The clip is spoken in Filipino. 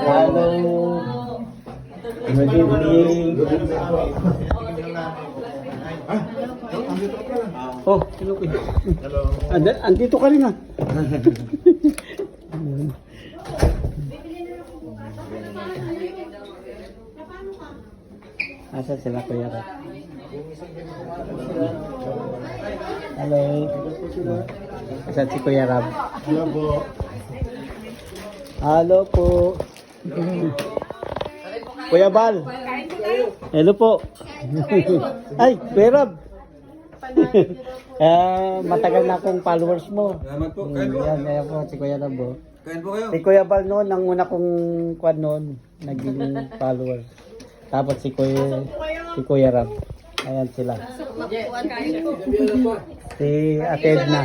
Hello. Good evening. Oh, hello. Hello. Andito ka rin ah. Asa sila Kuya Rab? Hello. Asa si Kuya Rab? Hello po. Hello po. Kuya Bal. Hello po. Ay, Kuya Rab. Matagal na akong followers mo. Salamat po. Kain po. Yan po si Kuya Rab. Kain po kayo. Si Kuya Bal noon, ang una kong kwan noon, naging followers. Tapos si Kuya Rab. Ayan sila. Si Ate Edna.